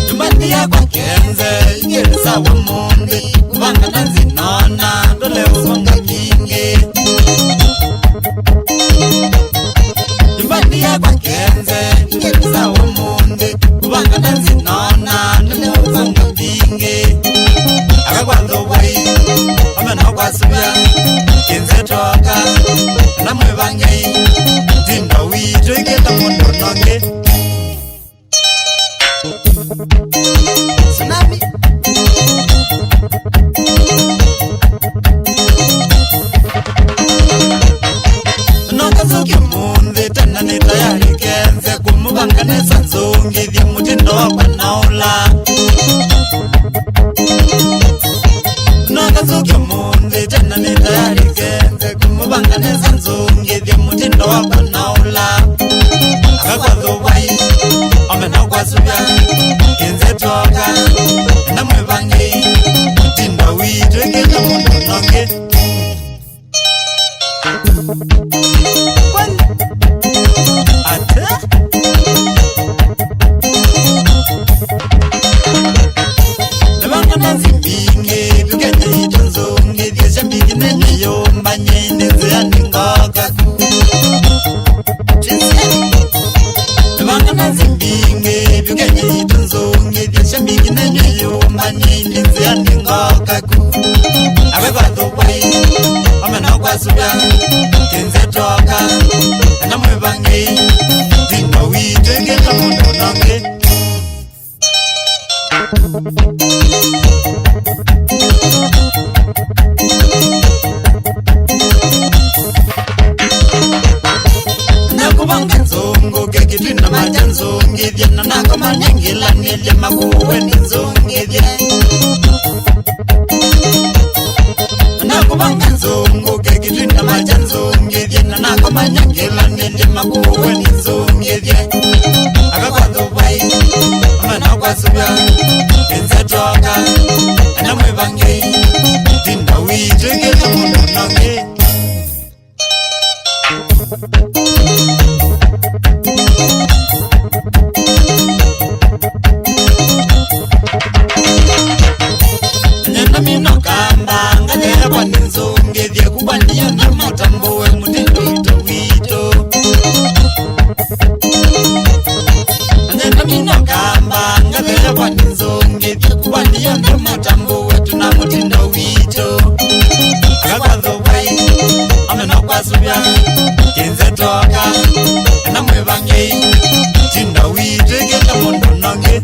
Tumandia kwa kenze Ingirisa wa mundi Kubanga nanzi nona Dole uzonga kingi Tumandia kwa kenze Ingirisa wa mundi Kubanga nanzi nona Dole uzonga kingi Akakwanzo wai Amena kwa subya Kenze toka Namwe bangai Dinda wito Iketa mundo nonge Tsunami Nokazuki mundi tena ni tayari kenze Kumubangane sanzungi Dhia mutindo wakwa naula Nokazuki mundi tena ni tayari kenze Kumubangane sanzungi Dhia mutindo wakwa naula Akakwazo wai Omena kwa subya Kenze toka Namwe bangi Tinda wito Iketa mundo nonge Kwani Ate Nebanga nazi mbinge Bukenya itonzonge Dhiesha mbigi nenye yomba Nyende zeyani ngoka Nebanga nazi mbinge Bukenya itonzonge Dhiesha mbigi nenye yomba Nyende zeyani ngoka Akakwazo wai Omena kwa subya Kenze toka Namwe bangi Tinda wito Iketa mundo nonge Nakubanga nzongo Kekitwina maja nzonge Vyena nako manyangila Nilye makuwe ni nzonge Vyena Nakubanga nzongo Kekitwina maja nzonge Vyena nako manyangila Nilye makuwe ni nzonge Vyena Akakwazo wai Omena kwa subya Kenze toka Namwe bangi Tinda wito Iketa mundo nonge Nyenda mino kamba Nganyera kwa nizonge Vye kubwa niyo na matambuwe Mutindo ito wito Nyenda mino kamba Nganyera kwa nizonge Vye kubwa niyo na matambuwe Tuna mutindo wito Akakwazo wai Omena kwa subya Kenze toka Namwe bangi Tinda wito Iketa mundo nonge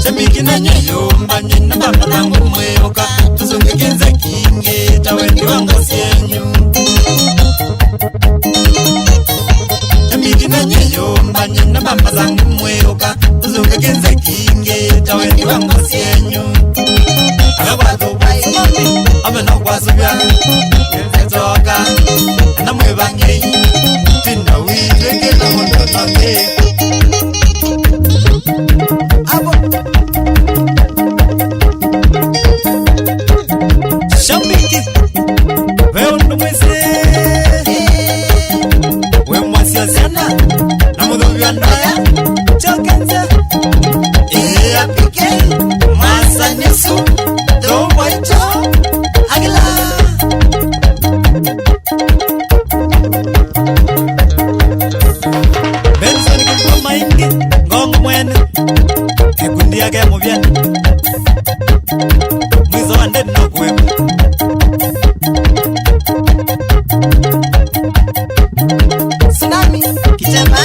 Chambiki nenye yomba Nyina bamba nangu mweoka Tuzunge kenze kinge Tawendi wango sienyu Chambiki nenye yomba Nyina bamba zangu mweoka Tuzunge kenze kinge Tawendi wango sienyu Akakwazo wai Omena kwa subya Kenze toka Namwe bangi Tinda wito Iketa mundo nonge Abo Shambiki Weo ndumwese We mwasya zena Namudhovi wa ndoya Chokenze Iya pike Masa nisu Dowa ito Agila Benson kikuwa maingi Ngongo mwene Kikundi yake ya mubyene Mwizo wa ndeni no kuwepo Tsunami Kichema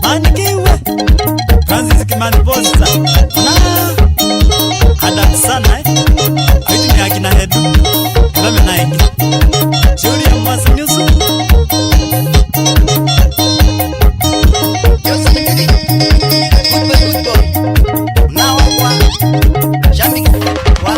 Manikiwe Francis Kimani Posta na Adam sana aitumia akina hedu kama naiki Julia Mwasanyusu Johnson Mbili good boy now kwa jumping wa